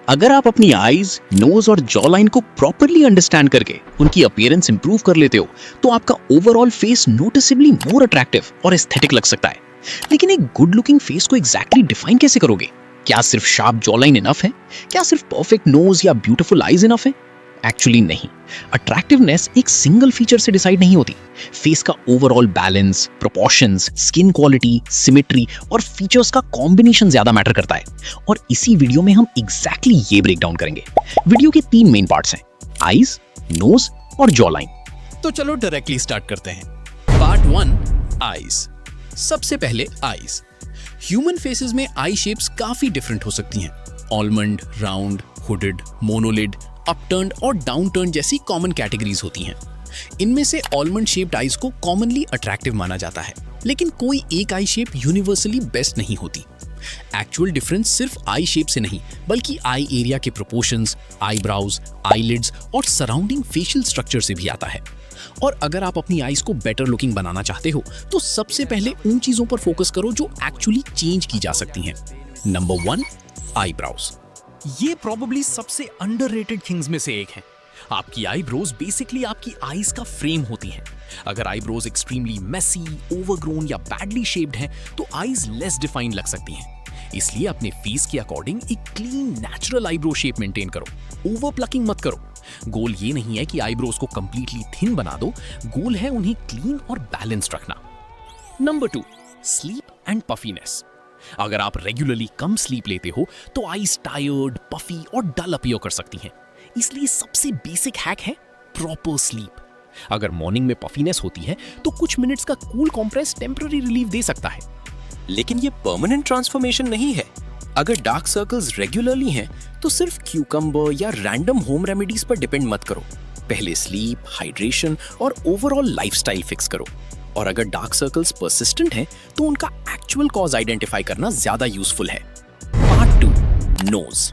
अगर आप अपनी आईज, नोज और जॉ लाइन को प्रॉपरली अंडरस्टैंड करके उनकी अपीयरेंस इंप्रूव कर लेते हो तो आपका ओवरऑल फेस नोटिसेबली मोर अट्रैक्टिव और एस्थेटिक लग सकता है। लेकिन एक गुड लुकिंग फेस को एग्जैक्टली डिफाइन कैसे करोगे? क्या सिर्फ शार्प जॉ लाइन इनफ है? क्या सिर्फ परफेक्ट नोज या ब्यूटीफुल आईज इनफ है? एक्चुअली नहीं। अट्रैक्टिवनेस एक सिंगल फीचर से डिसाइड नहीं होती। फेस का overall balance, proportions, skin quality, symmetry और फीचर्स का कॉम्बिनेशन ज्यादा मैटर करता है। और इसी वीडियो में हम एग्जैक्टली ये ब्रेक डाउन करेंगे। वीडियो के 3 मेन पार्ट्स हैं, आईज, नोज और जॉ लाइन। तो चलो डायरेक्टली स्टार्ट करते हैं। Part 1, eyes. सबसे पहले आईज। ह्यूमन फेसेस में आई शेप्स काफी डिफरेंट हो सकती हैं। ऑलमंड, राउंड, हुडेड, मोनोलिड, अपटर्न्ड और डाउनटर्न जैसी कॉमन कैटेगरीज होती हैं। इनमें से ऑलमंड शेप्ड आईज को कॉमनली अट्रैक्टिव माना जाता है, लेकिन कोई एक आई शेप यूनिवर्सली बेस्ट नहीं होती। एक्चुअल डिफरेंस सिर्फ आई शेप से नहीं, बल्कि आई एरिया के प्रोपोर्शंस, आईब्राउज, आईलिड्स और सराउंडिंग फेशियल स्ट्रक्चर से भी आता है। और अगर आप अपनी आईज को बेटर लुकिंग बनाना चाहते हो तो सबसे पहले उन चीजों पर फोकस करो जो एक्चुअली चेंज की जा सकती हैं। Number 1, eyebrows. ये प्रोबेबली सबसे अंडररेटेड थिंग्स में से एक है। आपकी आईब्रोज बेसिकली आपकी आईज का फ्रेम होती हैं। अगर आईब्रोज एक्सट्रीमली मेसी, ओवरग्रोन या बैडली शेप्ड हैं तो आईज लेस डिफाइन लग सकती हैं। इसलिए अपने फेस के अकॉर्डिंग एक clean natural eyebrow shape maintain करो। ओवर प्लकिंग मत करो। गोल ये नहीं है कि आईब्रोज को कंप्लीटली थिन बना दो, गोल है उन्हें क्लीन और बैलेंस्ड रखना। Number 2, sleep and puffiness. अगर आप रेगुलरली कम स्लीप लेते हो तो आईज टायर्ड, पफी और डल अपीयर कर सकती हैं। इसलिए सबसे बेसिक हैक है प्रॉपर स्लीप। अगर मॉर्निंग में पफीनेस होती है तो कुछ मिनट्स का कूल कॉम्प्रेस टेम्पररी रिलीफ दे सकता है। लेकिन ये परमानेंट ट्रांसफॉर्मेशन नहीं है। अगर डार्क सर्कल्स रेगुलरली हैं तो सिर्फ क्यूकम्बर या रैंडम होम रेमेडीज पर डिपेंड मत करो। पहले स्लीप, हाइड्रेशन और ओवरऑल लाइफस्टाइल फिक्स करो। और अगर डार्क सर्कल्स परसिस्टेंट हैं तो उनका एक्चुअल कॉज आइडेंटिफाई करना ज्यादा यूजफुल है। Part 2, nose.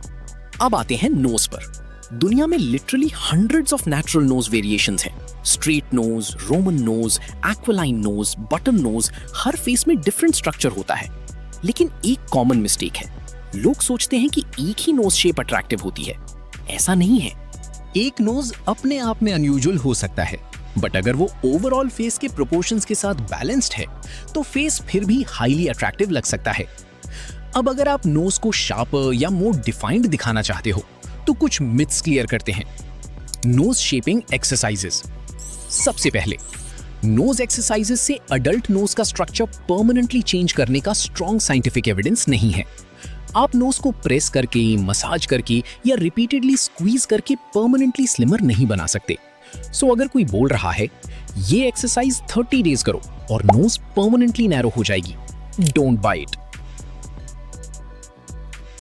अब आते हैं नोज पर। दुनिया में literally hundreds of natural nose variations हैं। Straight nose, Roman nose, aquiline nose, button nose, हर फेस में डिफरेंट स्ट्रक्चर होता है। लेकिन एक कॉमन मिस्टेक है, लोग सोचते हैं कि एक ही नोज शेप अट्रैक्टिव होती है। ऐसा नहीं है। एक नोज अपने आप में अनयूजुअल हो सकता है, बट अगर वो ओवरऑल फेस के प्रोपोर्शंस के साथ बैलेंस्ड है तो फेस फिर भी हाईली अट्रैक्टिव लग सकता है। अब अगर आप नोज को शार्पर या मोर डिफाइंड दिखाना चाहते हो तो कुछ मिथ्स क्लियर करते हैं। Nose shaping exercises. सबसे पहले, नोज एक्सरसाइजेस से अडल्ट नोज का स्ट्रक्चर परमानेंटली चेंज करने का स्ट्रॉन्ग साइंटिफिक एविडेंस नहीं है। आप नोज को प्रेस करके, मसाज करके या रिपीटेडली स्क्वीज करके परमानेंटली स्लिमर नहीं बना सकते। सो अगर कोई बोल रहा है ये एक्सरसाइज 30 डेज करो और नोज परमानेंटली नैरो हो जाएगी, डोंट बाय इट।